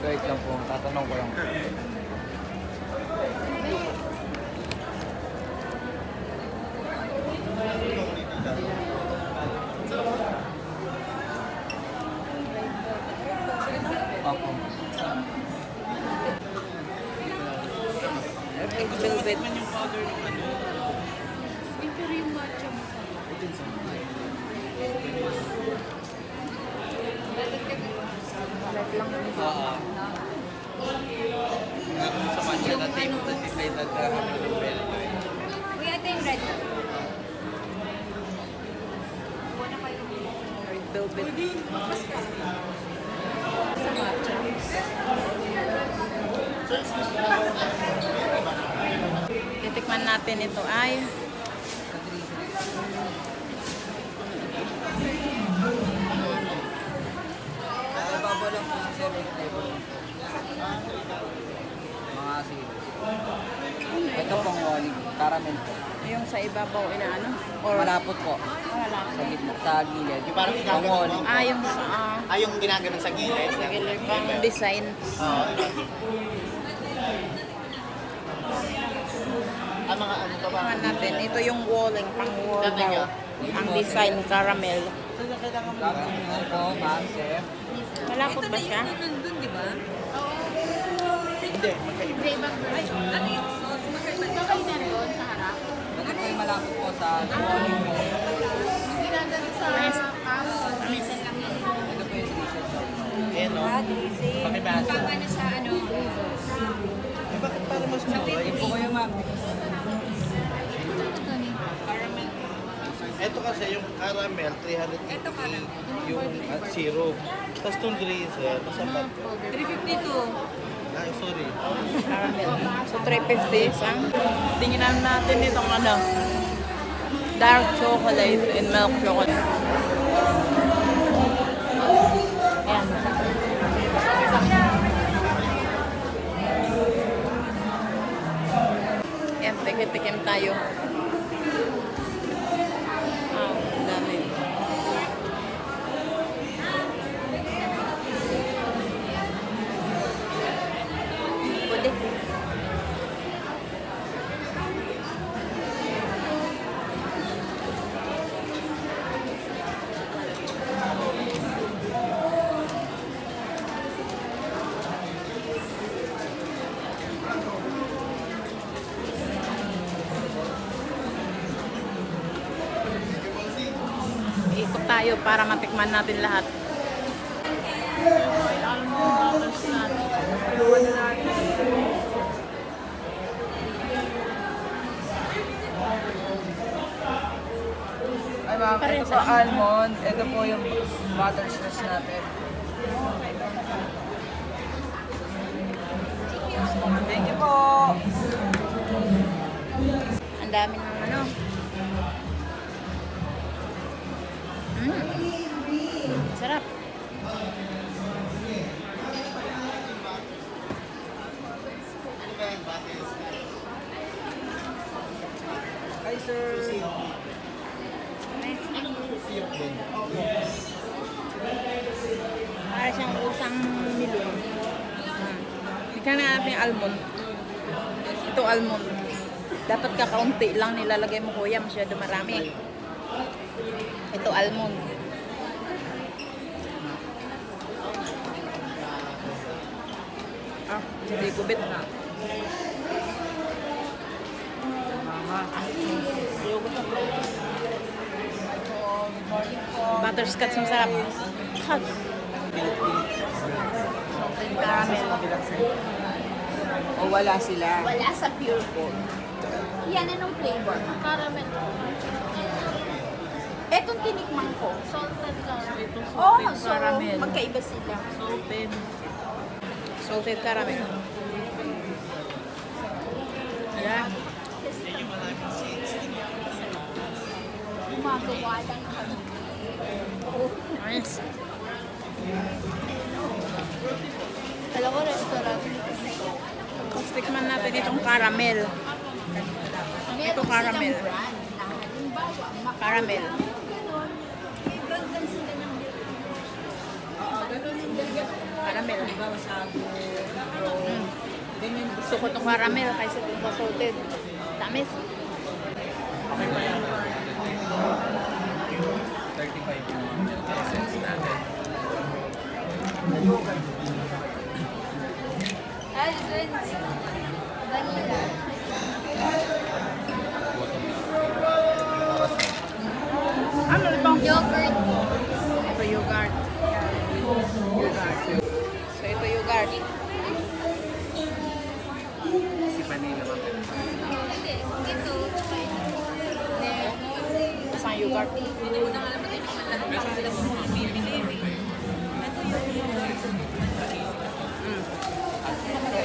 Wait lang po, tatanong ko lang. Velvet. Sa matcha na tape, nag-deflated ka ng velvet. Kuya, ito yung red. Red velvet. Sa matcha. Titikman natin ito ay Babo lang po si Sir flavor. Mga sili. Ito pong walling, caramel po. yung sa ibabaw inaano? Or Malapot po. malapot? Sa gitna, sa gilid. Yung parang Ang walling. Yung sa yung ginaganon sa gilid. regular pang design. Ang mga ano ka ba? Tingnan natin. Ito yung walling, pang wall Dati daw. nga. Ang design, caramel. Caramel po, ma'am, sir. Malapot ba siya? Nandun, di ba? Hindi, magkaiba. Ay, ano yung sauce? Magkaiba doon sa harap. Ito po yung malapot po sa walling po. Ginagano sa minsan lang yun. Ito po yung station. Ayan o. Pakibasa. Pag ano sa ano, Eh, bakit parang mas mura? Ito po kayo, ma'am. Ito kasi yung caramel, 380. Ito caramel. Yung syrup. Tapos itong drizzle, masarap. 352. Ay, sorry. Caramel. So, 350 isang. Tingnan natin itong ano. Dark chocolate and milk chocolate. Ayan. Ayan, tikim-tikim tayo. Ang dami. Pwede. Ikot tayo para matikman natin lahat. Ay ma'am, ito po almond. Ito po yung butterscotch natin. Thank you po! Ang dami ng ano. Sarap. Hi sir! Para siyang usang milon. Tingnan natin yung almond. Ito almond. Dapat kakaunti lang nilalagay mo kuya. Masyado marami. Ito almond. Hindi kubit na. Butterscotch ang sarap. Hot. Caramel. O wala sila. Wala sa pure gold. Yan, anong flavor? Caramel. Etong tinikman ko, salted caramel. So caramel. magkaiba sila. Salted caramel. Ayan. Magkukuha lang kami. Nice. Alam ko, restaurant. Tapos tikman natin itong caramel. Ito caramel. Caramel. Caramel. Gusto ko itong caramel kaysa itong salted. Tamis. 35 yung essence natin. Vanilla. Ano ito? Yogurt. Ito yogurt. Yogurt. So ito yogurt. Si vanilla ba? Hindi. Ito. Isang yogurt. Ito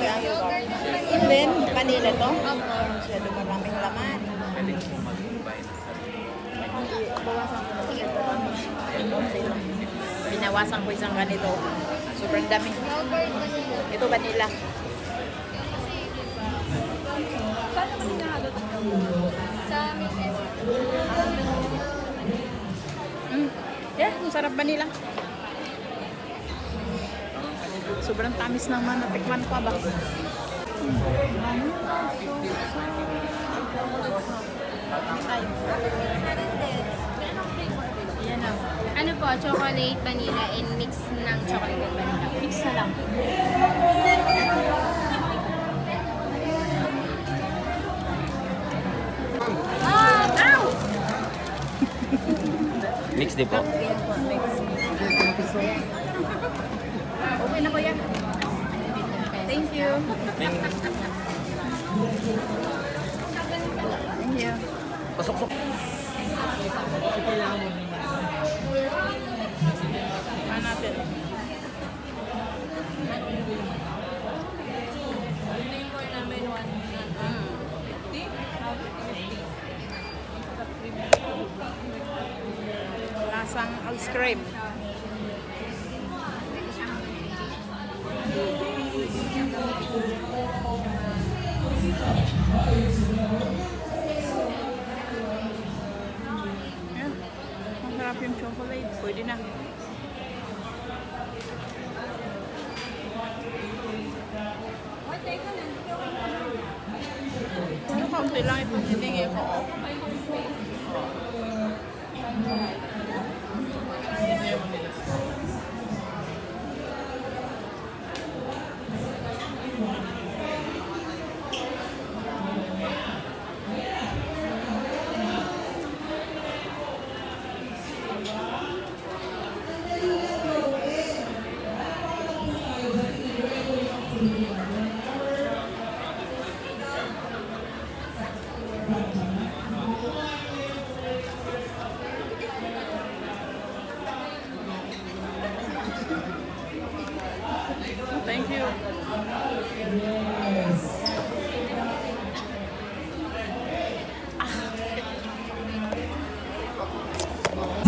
ang yogurt. And then, vanilla to. Masyado maraming laman. Pwede ko mag-buy ng sarili. Bawasan ko na siya. Binawasan ko isang ganito. Sobrang dami. Yogurt, vanilla. Ito vanilla. Saan naman hinahalo ito? Sa Miss S. Yeah, ang sarap vanilla. Sobrang tamis naman. Natikman ko ba? Yan na. Ano po, chocolate, vanilla, and mix ng chocolate and vanilla. Mix na lang. Ow! Mix din po. Okay na kuya. Thank you. Thank you. Pasok-sok. Ano natin? Lasang ice cream. Ayan. Masarap yung chocolate. Pwede na. Pero kaunti lang itong hiningi ko. Thank you.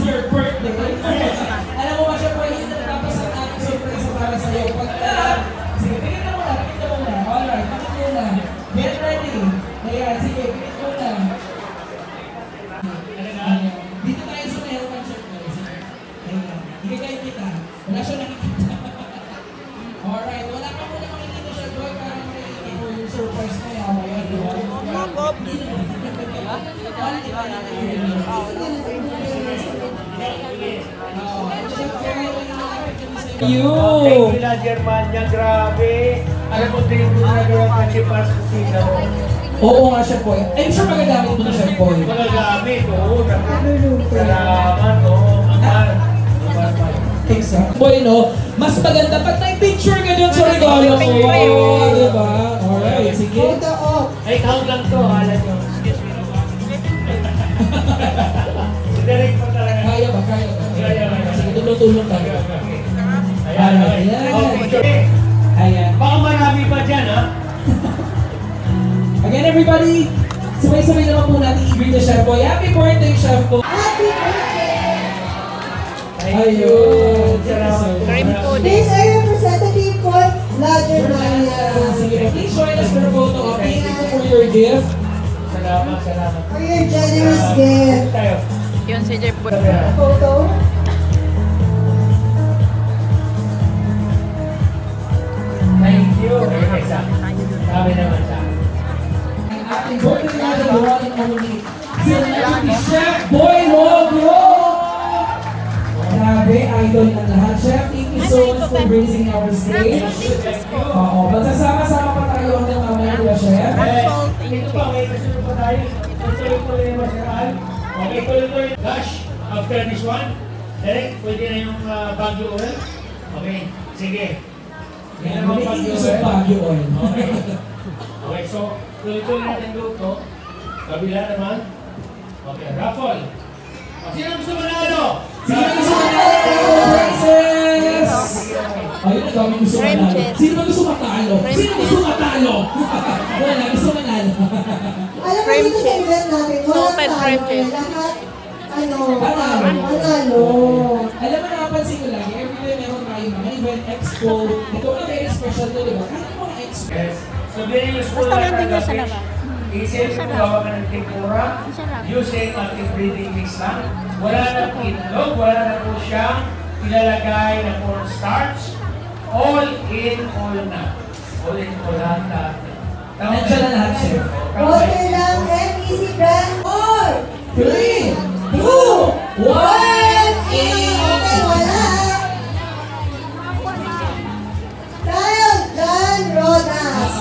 Your birthday. Alam mo ba siya po yung tapos ang ating surprise para sa iyo. Sige, tingin na muna, tingin na muna. Alright, tingin na. Get ready. Ayan, sige, tingin muna. Dito tayo sa meron concert guys. Ayan, hindi kayo kita. Wala siya nakikita. Alright, wala ka muna makikita siya doon para makikita ko yung surprise na yan. Ayan, di ba? Thank you na Germania, grabe. Alam mo, din mo nagawa ka si Pascusina. Oo nga siya po. I'm sure magagamit mo na siya po. Magagamit, oo. Salamat, oo. Exact. Boy, no? Mas maganda pag may picture ka dun sa regalo mo. Oo, diba? Alright, sige. Ay, count lang to, alam nyo. Excuse me. Si Derek pa talaga. Kaya ba? Kaya ba? Kaya. Sige, tulong-tulong tayo. Ayan. Ayan. Ayan. Baka marami pa dyan, ha? Again, everybody, sabay-sabay naman po natin i-greet the Chef Boy. Happy birthday, Chef Boy! Happy birthday! Ayun! Cream pudding. These are representative for La Germania. Sige, please join us for a photo op. Thank you for your gift. Salamat, salamat. For your generous gift. Tayo. Yun si Jeff Bud. Photo. Thank you. Okay, isa. Sabi naman sa akin. Ang ating birthday natin, the one and only, si Chef Boy Roblo! Grabe, idol na lahat. Chef, thank you so much for gracing our stage. Oo, magsasama-sama pa tayo hanggang mamaya, di ba, Chef? Ito pa, may kasunod pa tayo. Tuloy-tuloy na masaraan. Okay, tuloy-tuloy. Dash, after this one, direct, pwede na yung Baguio oil. Okay, sige. Yan, may inisog Baguio oil. Okay. Okay, so, tuloy-tuloy natin luto. Kabila naman. Okay, raffle. Sino gusto manalo? Sino gusto manalo? Prices! Ayun, ang daming gusto manalo. Sino ba gusto matalo? Sino gusto matalo? Wala, gusto manalo. Alam mo dito sa event natin, walang tayo. Lahat, panalo. Alam mo, nakapansin ko lagi, every time meron tayo mga event expo, ito na very special to, di ba? Kahit yung mga expo. Yes. So, very useful Basta lang nandun ang sa fish. laba. Isip, gawa ka ng tempura. Using ating breeding mix lang. Wala na po itlog, wala na po siyang ilalagay na cornstarch. All in, all na. All in, all lahat. Nandiyan na lahat, Chef. Order lang and easy brand. 4, 3, 2, 1, Okay, wala. Kyle John Rodas.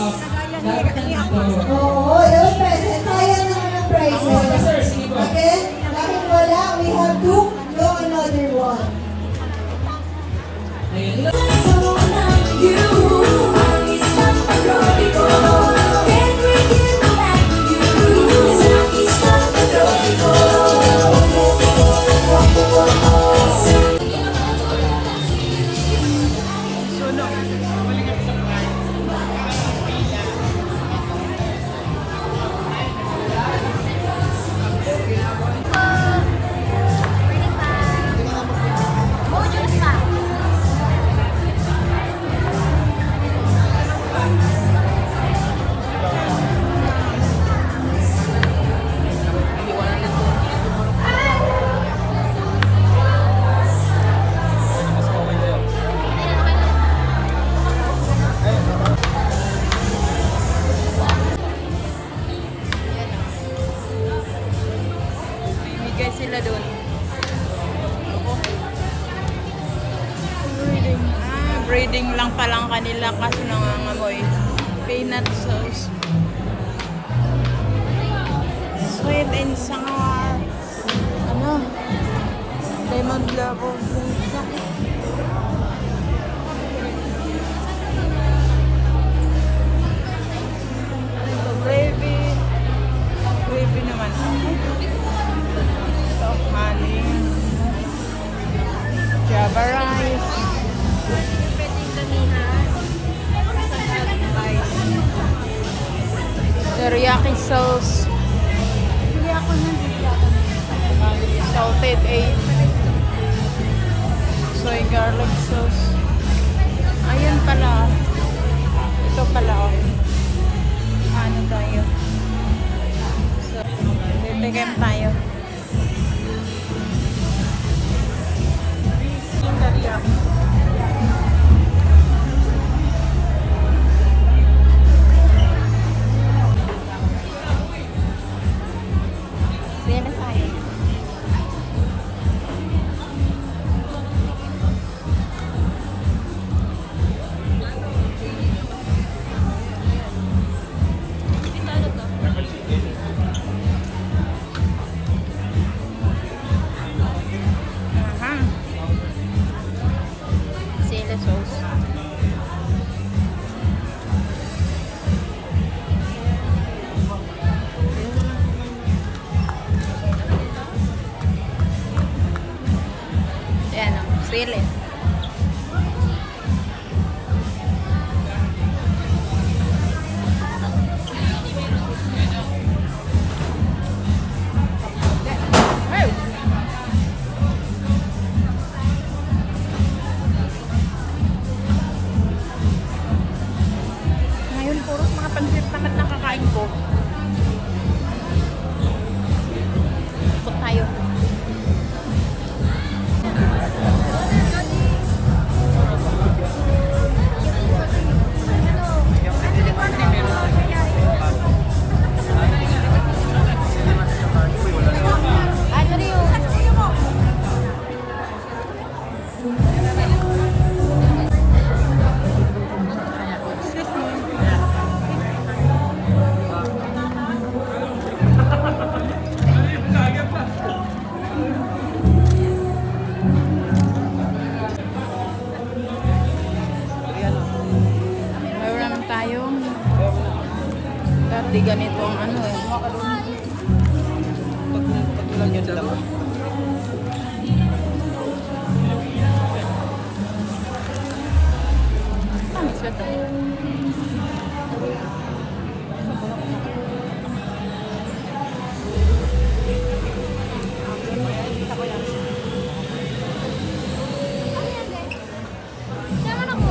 Oo, yung present. Sayang naman ang prices. Sir, sige po. Again, dahil wala, we have to do another one. Ayun. Bigay sila doon. Breeding lang palang kanila kasi nangangamoy. Peanut sauce. Sweet and sour. Ano? Lemon lavo. Gravy. Gravy naman. Ito, honey. Java rice. Teriyaki sauce. Salted egg. Soy garlic sauce. Ayan pala. Ito pala oh. Ano tayo? So, titigam tayo. Teriyaki. Sige na tayo. Aha. Sila sauce. Ayan o, sili. Lagyan lang. Tamis ba ito? Siya ako.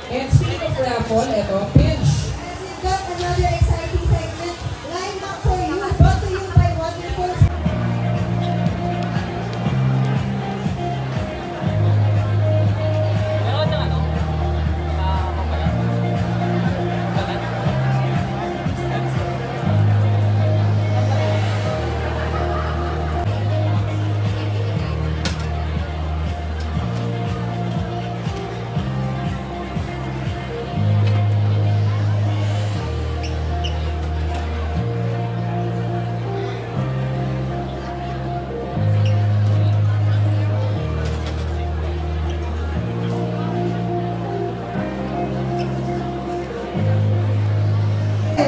And speaking of raffle, ito, pinch. We've got another exciting segment lined up for you, brought to you by Wonderful.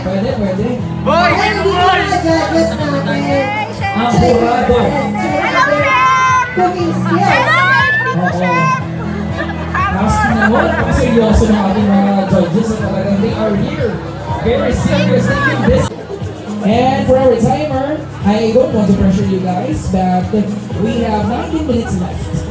Pwede, pwede. Boy! Ay, hindi ko na judges natin. Ang burado. Cooking skills. Oo. Asking naman, seryoso ng ating mga judges at talagang they are here. Very serious taking this. And for our timer, I don't want to pressure you guys, but we have 19 minutes left.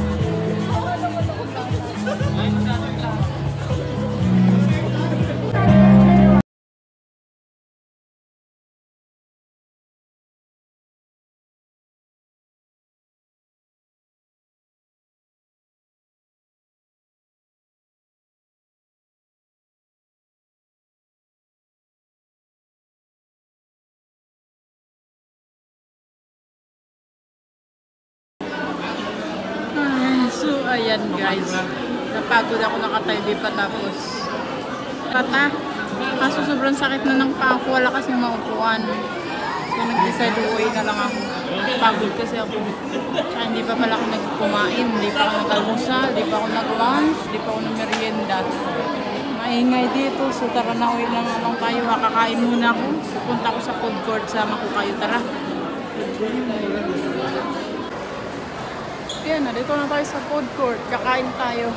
So, ayan guys. Napagod ako nakatayo pa tapos. Pata. Kaso sobrang sakit na ng paa ko. Wala kasing maupuan. So, nag-decide uwi na lang ako. Pagod kasi ako. Tsaka hindi pa pala ako nagkumain. Hindi pa ako nag-almusal. Hindi pa ako nag-lunch. Hindi pa ako nag-merienda. Maingay dito. So, tara na uwi na lang tayo. Kakain muna ako. Pupunta ako sa food court. Sama ko kayo. Tara. Yan, dito na tayo sa food court. Kakain tayo.